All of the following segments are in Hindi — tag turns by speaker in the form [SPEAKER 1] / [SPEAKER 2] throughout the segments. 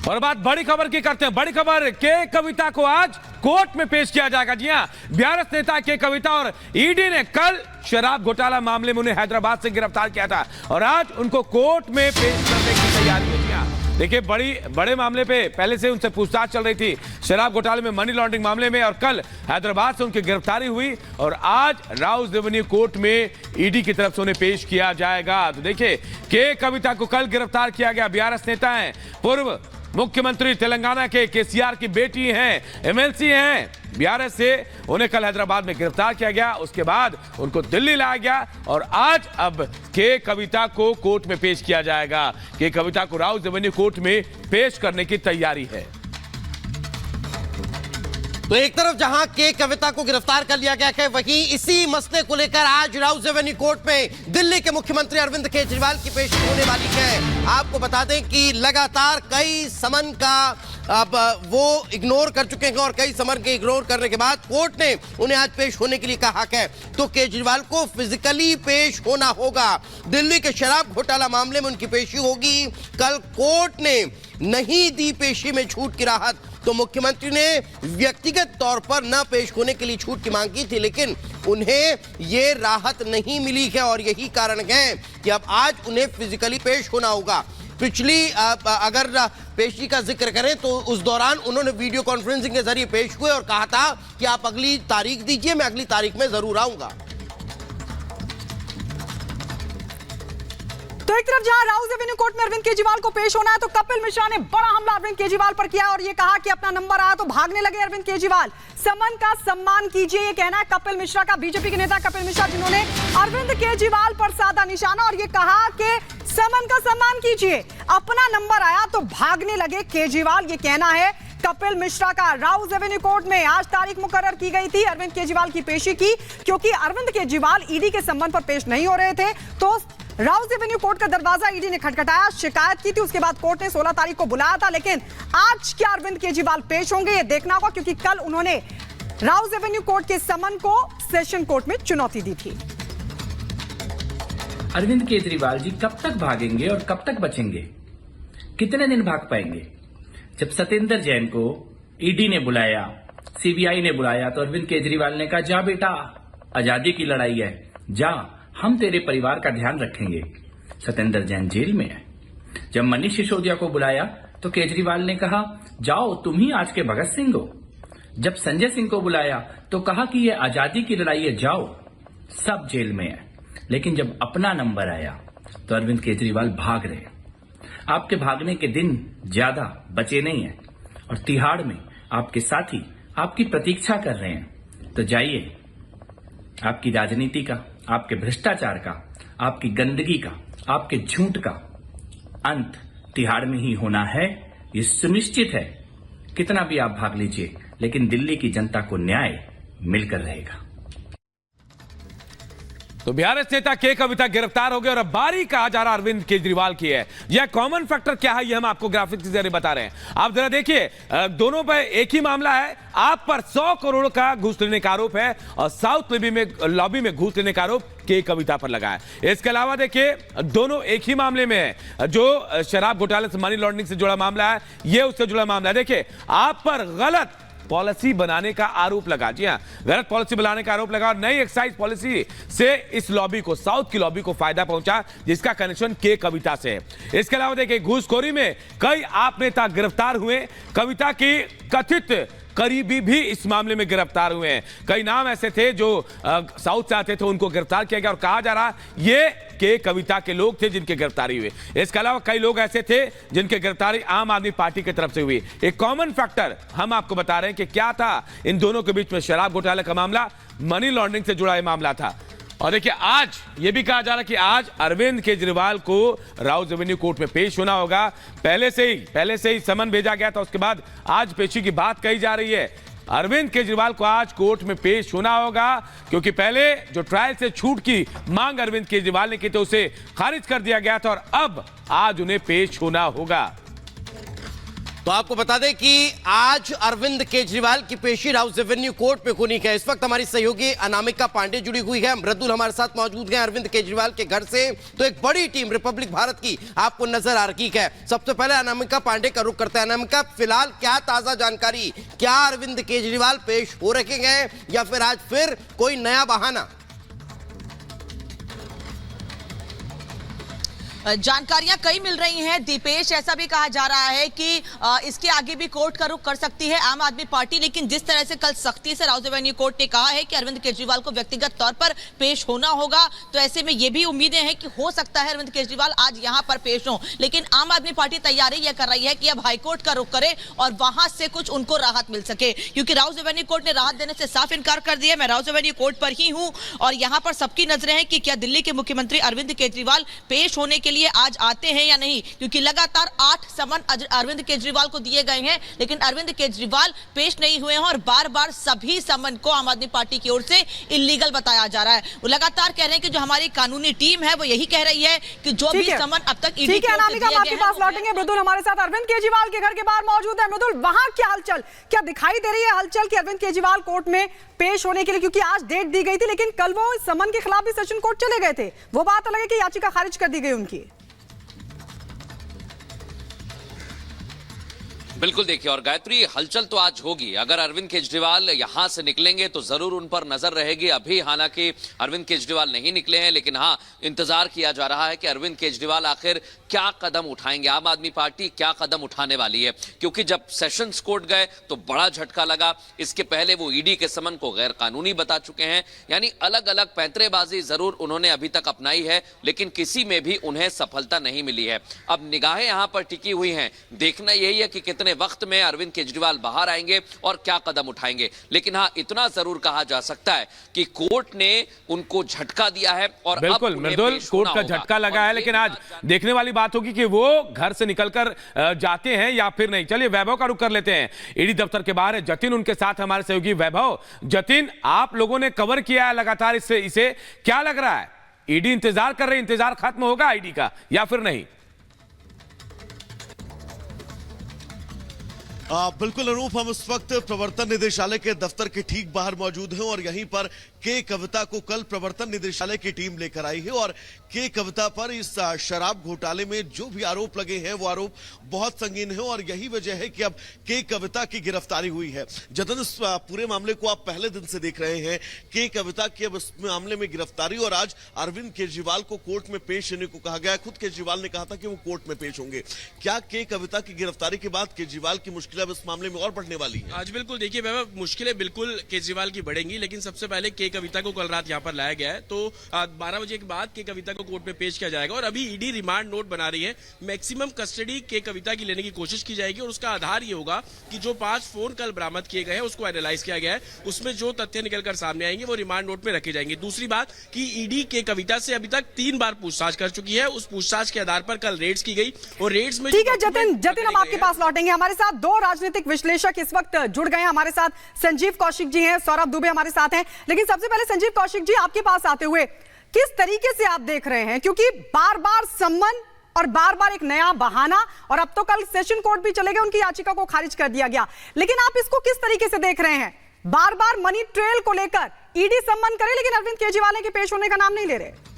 [SPEAKER 1] और बात बड़ी खबर की करते हैं। बड़ी खबर, के कविता को आज कोर्ट में पेश किया जाएगा। जी हां, बीआरएस नेता के कविता और ईडी ने कल शराब घोटाला मामले में उन्हें हैदराबाद से गिरफ्तार किया था और आज उनको कोर्ट में पेश करने की तैयारी है। जी हां, देखिए बड़े मामले पे पहले से उनसे पूछताछ चल रही थी, शराब घोटाले में, मनी लॉन्ड्रिंग मामले में, और कल हैदराबाद से उनकी गिरफ्तारी हुई और आज राउस रेवेन्यू कोर्ट में ईडी की तरफ से उन्हें पेश किया जाएगा। तो देखिए, के कविता को कल गिरफ्तार किया गया। बीआरएस नेता हैं, पूर्व मुख्यमंत्री तेलंगाना के केसीआर की बेटी हैं, एमएलसी हैं। बीआरएस से उन्हें कल हैदराबाद में गिरफ्तार किया गया, उसके बाद उनको दिल्ली लाया गया और आज अब के कविता को कोर्ट में पेश किया जाएगा। के कविता को राउस रेवेन्यू कोर्ट में पेश करने की तैयारी है।
[SPEAKER 2] तो एक तरफ जहां के कविता को गिरफ्तार कर लिया गया है, वहीं इसी मसले को लेकर आज राउस रेवेन्यू कोर्ट में दिल्ली के मुख्यमंत्री अरविंद केजरीवाल की पेशी होने वाली है। आपको बता दें कि लगातार कई समन का अब वो इग्नोर कर चुके हैं और कई समन के इग्नोर करने के बाद कोर्ट ने उन्हें आज पेश होने के लिए कहा है। तो केजरीवाल को फिजिकली पेश होना होगा। दिल्ली के शराब घोटाला मामले में उनकी पेशी होगी। कल कोर्ट ने नहीं दी पेशी में छूट की राहत, तो मुख्यमंत्री ने व्यक्तिगत तौर पर न पेश होने के लिए छूट की मांग की थी, लेकिन उन्हें ये राहत नहीं मिली है और यही कारण है कि अब आज उन्हें फिजिकली पेश होना होगा। पिछली अगर पेशी का जिक्र करें तो उस दौरान उन्होंने वीडियो कॉन्फ्रेंसिंग के जरिए पेश हुए और कहा था कि आप अगली तारीख दीजिए, मैं अगली तारीख में जरूर आऊंगा।
[SPEAKER 3] तो एक तरफ जहां राउस रेवेन्यू कोर्ट में अरविंद केजरीवाल को पेश होना है, तो कपिल मिश्रा ने बड़ा हमला अरविंद केजरीवाल पर किया और ये कहा कि अपना नंबर आया तो भागने लगे अरविंद केजरीवाल। समन का सम्मान कीजिए, ये कहना है कपिल मिश्रा का। बीजेपी के नेता कपिल मिश्रा, जिन्होंने अरविंद केजरीवाल पर साधा निशाना और ये कहा कि समन का सम्मान कीजिए, अपना नंबर आया तो भागने लगे केजरीवाल, ये कहना है कपिल मिश्रा का। राउस रेवेन्यू कोर्ट में आज तारीख मुकर्रर की गई थी अरविंद केजरीवाल की पेशी की, क्योंकि अरविंद केजरीवाल ईडी के संबंध पर पेश नहीं हो रहे थे। तो राउस रेवेन्यू कोर्ट का दरवाजा ईडी ने खटखटाया, शिकायत की थी, उसके बाद कोर्ट ने 16 तारीख को बुलाया था। लेकिन आज क्या अरविंद केजरीवाल पेश होंगे, ये देखना होगा, क्योंकि कल उन्होंने राउस रेवेन्यू कोर्ट के समन को सेशन कोर्ट में चुनौती दी थी।
[SPEAKER 4] अरविंद केजरीवाल जी कब तक भागेंगे और कब तक बचेंगे? कितने दिन भाग पाएंगे? जब सत्येंद्र जैन को ईडी ने बुलाया, सीबीआई ने बुलाया, तो अरविंद केजरीवाल ने कहा, जा बेटा, आजादी की लड़ाई है, जा, हम तेरे परिवार का ध्यान रखेंगे। सत्येंद्र जैन जेल में है। जब मनीष सिसोदिया को बुलाया तो केजरीवाल ने कहा, जाओ, तुम ही आज के भगत सिंह हो। जब संजय सिंह को बुलाया तो कहा कि ये आजादी की लड़ाई है, जाओ, सब जेल में है। लेकिन जब अपना नंबर आया तो अरविंद केजरीवाल भाग रहे। आपके भागने के दिन ज्यादा बचे नहीं है और तिहाड़ में आपके साथी आपकी प्रतीक्षा कर रहे हैं। तो जाइए, आपकी राजनीति का, आपके भ्रष्टाचार का, आपकी गंदगी का, आपके झूठ का अंत तिहाड़ में ही होना है, ये सुनिश्चित है। कितना भी आप भाग लीजिए, लेकिन दिल्ली की जनता को न्याय मिलकर रहेगा।
[SPEAKER 1] तो बीआरएस नेता के कविता गिरफ्तार हो गए और अब बारी कहा जा रहा अरविंद केजरीवाल की है। यह कॉमन फैक्टर क्या है, यह हम आपको ग्राफिक के जरिए बता रहे हैं। आप जरा देखिए, दोनों पर एक ही मामला है। आप पर 100 करोड़ का घूस लेने का आरोप है और साउथ लॉबी में घूस लेने का आरोप के कविता पर लगा है। इसके अलावा देखिए, दोनों एक ही मामले में है। जो शराब घोटाले से, मनी लॉन्ड्रिंग से जुड़ा मामला है, यह उससे जुड़ा मामला है। देखिए, आप पर गलत पॉलिसी बनाने का आरोप लगा। जी हां, गलत पॉलिसी बनाने का आरोप लगा और नई एक्साइज पॉलिसी से इस लॉबी को, साउथ की लॉबी को फायदा पहुंचा, जिसका कनेक्शन के कविता से है। इसके अलावा देखिए, घूसखोरी में कई आप नेता गिरफ्तार हुए। कविता की कथित करीबी भी इस मामले में गिरफ्तार हुए हैं। कई नाम ऐसे थे जो साउथ से आते थे, उनको गिरफ्तार किया गया और कहा जा रहा ये के कविता के लोग थे जिनकी गिरफ्तारी हुई। इसके अलावा कई लोग ऐसे थे जिनकी गिरफ्तारी आम आदमी पार्टी की तरफ से हुई। एक कॉमन फैक्टर हम आपको बता रहे हैं कि क्या था इन दोनों के बीच में। शराब घोटाले का मामला मनी लॉन्ड्रिंग से जुड़ा यह मामला था। और देखिए, आज यह भी कहा जा रहा है कि आज अरविंद केजरीवाल को राउस रेवेन्यू कोर्ट में पेश होना होगा। पहले से ही समन भेजा गया था, उसके बाद आज पेशी की बात कही जा रही है। अरविंद केजरीवाल को आज कोर्ट में पेश होना होगा, क्योंकि पहले जो ट्रायल से छूट की मांग अरविंद केजरीवाल ने की थी, उसे खारिज कर दिया गया था और अब आज उन्हें पेश होना होगा।
[SPEAKER 2] तो आपको बता दें कि आज अरविंद केजरीवाल की पेशी राउस एवेन्यू कोर्ट में होनी है। इस वक्त हमारी सहयोगी अनामिका पांडे जुड़ी हुई है, मृदुल हमारे साथ मौजूद हैं अरविंद केजरीवाल के घर से। तो एक बड़ी टीम रिपब्लिक भारत की आपको नजर आ रही है। सबसे पहले अनामिका पांडे का रुख करते हैं। अनामिका, फिलहाल क्या ताजा जानकारी, क्या अरविंद केजरीवाल पेश हो रखे हैं या फिर आज फिर कोई नया बहाना?
[SPEAKER 5] जानकारियां कई मिल रही हैं दीपेश। ऐसा भी कहा जा रहा है कि इसके आगे भी कोर्ट का रुख कर सकती है आम आदमी पार्टी, लेकिन जिस तरह से कल सख्ती से राउस एवेन्यू कोर्ट ने कहा है कि अरविंद केजरीवाल को व्यक्तिगत तौर पर पेश होना होगा, तो ऐसे में ये भी उम्मीदें हैं कि हो सकता है अरविंद केजरीवाल आज यहां पर पेश हो। लेकिन आम आदमी पार्टी तैयारी यह कर रही है कि अब हाईकोर्ट का रुख करे और वहां से कुछ उनको राहत मिल सके, क्योंकि राउस एवेन्यू कोर्ट ने राहत देने से साफ इनकार कर दिया। मैं राउस एवेन्यू कोर्ट पर ही हूं और यहां पर सबकी नजरें हैं कि क्या दिल्ली के मुख्यमंत्री अरविंद केजरीवाल पेश होने के लिए आज आते हैं या नहीं, क्योंकि लगातार 8 समन अरविंद केजरीवाल को दिए गए हैं, लेकिन अरविंद केजरीवाल पेश नहीं हुए हैं और बार बार सभी समन को आम आदमी पार्टी की ओर से इलीगल बताया जा रहा है। वो लगातार कह रहे हैं कि जो हमारी कानूनी टीम है वो यही कह रही है कि जो भी समन अब तक ईडी
[SPEAKER 3] ठीक है अनामिका, हम आपके पास लौटेंगे। मृदुल हमारे साथ अरविंद केजरीवाल के घर के बाहर मौजूद है। मृदुल, वहां क्या हलचल, क्या दिखाई दे रही है हलचल कि अरविंद केजरीवाल कोर्ट में पेश होने के लिए, क्योंकि आज डेट दी गई थी लेकिन कल वो समन के खिलाफ भी सेशन कोर्ट चले गए थे, वो बात अलग है कि याचिका खारिज कर दी गई उनकी।
[SPEAKER 6] बिल्कुल, देखिए, और गायत्री, हलचल तो आज होगी। अगर अरविंद केजरीवाल यहां से निकलेंगे तो जरूर उन पर नजर रहेगी। अभी हालांकि अरविंद केजरीवाल नहीं निकले हैं, लेकिन हाँ, इंतजार किया जा रहा है कि अरविंद केजरीवाल आखिर क्या कदम उठाएंगे, आम आदमी पार्टी क्या कदम उठाने वाली है। क्योंकि जब सेशंस कोर्ट गए तो बड़ा झटका लगा। इसके पहले वो ईडी के समन को गैर कानूनी बता चुके हैं, यानी अलग अलग पैंतरेबाजी जरूर उन्होंने अभी तक अपनाई है, लेकिन किसी में भी उन्हें सफलता नहीं मिली है। अब निगाहें यहां पर टिकी हुई हैं, देखना यही है कि कितने वक्त में अरविंद केजरीवाल बाहर आएंगे और क्या कदम उठाएंगे। लेकिन हाँ, इतना जरूर कहा जा सकता है कि कोर्ट ने उनको झटका दिया है और
[SPEAKER 1] बिल्कुल मृदुल, कोर्ट का झटका लगा है, लेकिन आज देखने वाली बात होगी कि वो घर से निकलकर जाते हैं या फिर नहीं। चलिए वैभव का रुख कर लेते हैं। ईडी दफ्तर के बाहर है जतिन, उनके साथ हमारे सहयोगी वैभव। जतिन, आप लोगों ने कवर किया है लगातार इसे क्या लग रहा है, ईडी इंतजार कर रही, इंतजार खत्म होगा ईडी का या फिर नहीं?
[SPEAKER 7] बिल्कुल अनूप, हम इस वक्त प्रवर्तन निदेशालय के दफ्तर के ठीक बाहर मौजूद हैं और यहीं पर के कविता को कल प्रवर्तन निदेशालय की टीम लेकर आई है और के कविता पर इस शराब घोटाले में जो भी आरोप लगे हैं वो आरोप बहुत संगीन है और यही वजह है कि अब के कविता की गिरफ्तारी हुई है। जतन, इस पूरे मामले को आप पहले दिन से देख रहे हैं। के कविता की अब इस मामले में गिरफ्तारी और आज अरविंद केजरीवाल को कोर्ट में पेश होने को कहा गया। खुद केजरीवाल ने कहा था कि वो कोर्ट में पेश होंगे। क्या के कविता की गिरफ्तारी के बाद केजरीवाल की मुश्किलें अब इस मामले में और बढ़ने वाली है?
[SPEAKER 8] आज बिल्कुल देखिए वैभव, मुश्किलें बिल्कुल केजरीवाल की बढ़ेंगी, लेकिन सबसे पहले के कविता को कल रात यहां पर लाया गया है, तो 12 बजे के बाद के कविता को कोर्ट में पेश किया जाएगा और अभी ईडी रिमांड नोट बना रही है। मैक्सिमम कस्टडी के कविता की लेने की कोशिश की जाएगी और उसका आधार ये होगा कि जो 5 फोन कल बरामद किए गए हैं उसको एनालाइज किया गया है, उसमें जो तथ्य निकलकर सामने आएंगे वो रिमांड नोट में रखे जाएंगे। दूसरी बात कि ईडी के कविता से अभी तक 3 बार पूछताछ कर चुकी है, उस पूछताछ के आधार पर कल रेड्स की गई और रेड्स में
[SPEAKER 3] ठीक है जतिन, हम आपके पास लौटेंगे। हमारे साथ 2 राजनीतिक विश्लेषक इस वक्त जुड़ गए हैं। हमारे साथ संजीव कौशिक जी हैं, सौरभ दुबे हमारे साथ हैं। लेकिन सबसे पहले संजीव कौशिक जी, आपके पास आते हुए किस तरीके से आप देख रहे हैं, क्योंकि बार बार सम्मन और बार बार एक नया बहाना, और अब तो कल सेशन कोर्ट भी चले गए, उनकी याचिका को खारिज कर दिया गया, लेकिन आप इसको किस तरीके से देख रहे हैं? बार बार मनी ट्रेल को लेकर ईडी सम्मन करे लेकिन अरविंद केजरीवाल के पेश होने का नाम नहीं ले रहे।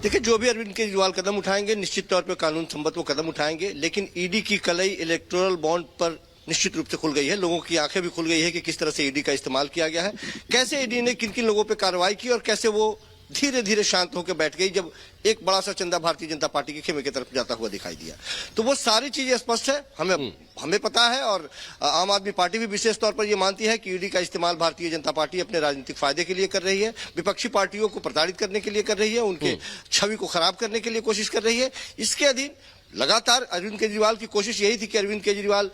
[SPEAKER 9] देखिए, जो भी अरविंद केजरीवाल कदम उठाएंगे निश्चित तौर पर कानून संबद्ध वो कदम उठाएंगे, लेकिन ईडी की कलई इलेक्टोरल बॉन्ड पर निश्चित रूप से खुल गई है। लोगों की आंखें भी खुल गई है कि किस तरह से ईडी का इस्तेमाल किया गया है, कैसे ईडी ने किन किन लोगों पर कार्रवाई की और कैसे वो धीरे धीरे शांत होकर बैठ गई जब एक बड़ा सा चंदा भारतीय जनता पार्टी के खेमे की तरफ जाता हुआ दिखाई दिया। तो वो सारी चीजें स्पष्ट है, हमें पता है और आम आदमी पार्टी भी विशेष तौर पर यह मानती है कि ईडी का इस्तेमाल भारतीय जनता पार्टी अपने राजनीतिक फायदे के लिए कर रही है, विपक्षी पार्टियों को प्रताड़ित करने के लिए कर रही है, उनके छवि को खराब करने के लिए कोशिश कर रही है। इसके अधीन लगातार अरविंद केजरीवाल की कोशिश यही थी कि अरविंद केजरीवाल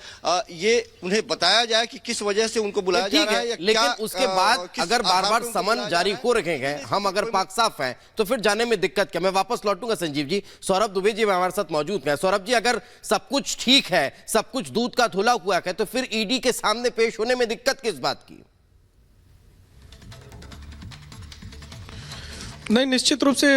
[SPEAKER 9] ये उन्हें बताया जाए कि किस वजह से उनको बुलाया जा रहा है या
[SPEAKER 2] लेकिन
[SPEAKER 9] क्या,
[SPEAKER 2] उसके बाद अगर बार बार समन जारी हो रखे हैं, हम अगर पाक साफ हैं तो फिर जाने में दिक्कत क्या? मैं वापस लौटूंगा संजीव जी। सौरभ दुबे जी हमारे साथ मौजूद हैं। सौरभ जी, अगर सब कुछ ठीक है, सब कुछ दूध का धुला हुआ है, तो फिर ईडी के सामने पेश होने में दिक्कत किस बात की?
[SPEAKER 10] नहीं, निश्चित रूप से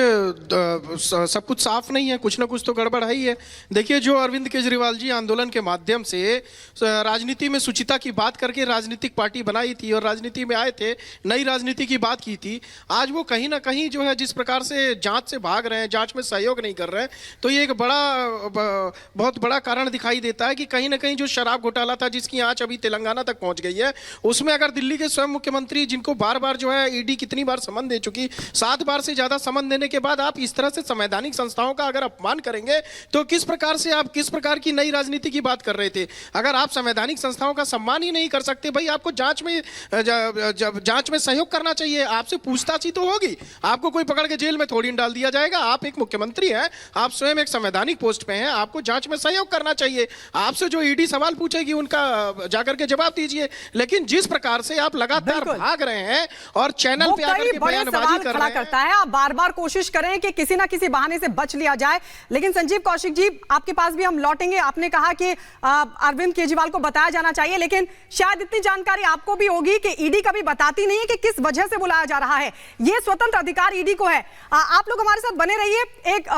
[SPEAKER 10] सब कुछ साफ नहीं है, कुछ ना कुछ तो गड़बड़ है ही है। देखिए, जो अरविंद केजरीवाल जी आंदोलन के माध्यम से राजनीति में शुचिता की बात करके राजनीतिक पार्टी बनाई थी और राजनीति में आए थे, नई राजनीति की बात की थी, आज वो कहीं ना कहीं जो है जिस प्रकार से जांच से भाग रहे हैं, जांच में सहयोग नहीं कर रहे हैं, तो ये एक बहुत बड़ा कारण दिखाई देता है कि कहीं ना कहीं जो शराब घोटाला था जिसकी आंच अभी तेलंगाना तक पहुंच गई है, उसमें अगर दिल्ली के स्वयं मुख्यमंत्री, जिनको बार बार जो है ईडी कितनी बार समन दे चुकी, 7 बार से ज्यादा समन देने के बाद आप इस तरह से संवैधानिक संस्थाओं का अगर अपमान करेंगे तो किस प्रकार की नई राजनीति की बात कर रहे थे। अगर आप संवैधानिक संस्थाओं का सम्मान ही नहीं कर सकते, भाई आपको जांच में सहयोग करना चाहिए, आपसे पूछताछ ही तो होगी, आपको कोई पकड़ के जेल में थोड़ी डाल दिया जाएगा। आप एक मुख्यमंत्री हैं, आप स्वयं एक संवैधानिक पोस्ट पे हैं, आपको जांच में सहयोग करना चाहिए। आपसे जो ईडी सवाल पूछेगी उनका जाकर के जवाब दीजिए। लेकिन जिस प्रकार से आप लगातार भाग रहे हैं और चैनल पे आकर के बयानबाजी कर रहे हैं,
[SPEAKER 3] करता है, आप बार-बार कोशिश करें कि किसी ना किसी बहाने से बच लिया जाए। लेकिन संजीव कौशिक जी, आपके पास भी हम लौटेंगे। आपने कहा कि अरविंद केजरीवाल को बताया जाना चाहिए, लेकिन शायद इतनी जानकारी आपको भी होगी कि ईडी कभी बताती नहीं है कि किस वजह से बुलाया जा रहा है। यह स्वतंत्र अधिकार ईडी को है। आप लोग हमारे साथ बने रहिए, एक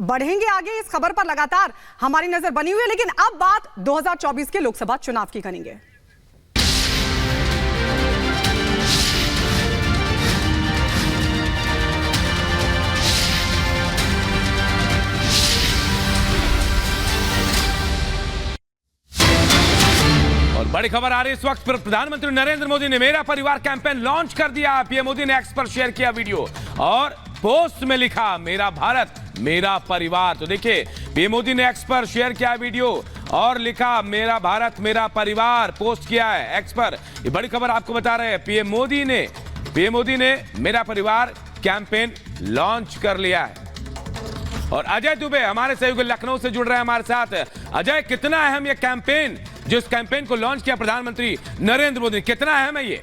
[SPEAKER 3] बढ़ेंगे आगे इस खबर पर, लगातार हमारी नजर बनी हुई है। लेकिन अब बात 2024 के लोकसभा चुनाव की करेंगे।
[SPEAKER 1] और बड़ी खबर आ रही है इस वक्त पर, प्रधानमंत्री नरेंद्र मोदी ने मेरा परिवार कैंपेन लॉन्च कर दिया। पीएम मोदी ने एक्स पर शेयर किया वीडियो और पोस्ट में लिखा मेरा भारत मेरा परिवार। तो देखिए, पीएम मोदी ने एक्स पर शेयर किया वीडियो और लिखा मेरा भारत मेरा परिवार, पोस्ट किया है एक्स पर। ये बड़ी खबर आपको बता रहे हैं, पीएम मोदी ने मेरा परिवार कैंपेन लॉन्च कर लिया है। और अजय दुबे हमारे सहयोगी लखनऊ से जुड़ रहे हैं हमारे साथ। अजय, कितना अहम ये कैंपेन, जो इस कैंपेन को लॉन्च किया प्रधानमंत्री नरेंद्र मोदी, कितना अहम है ये?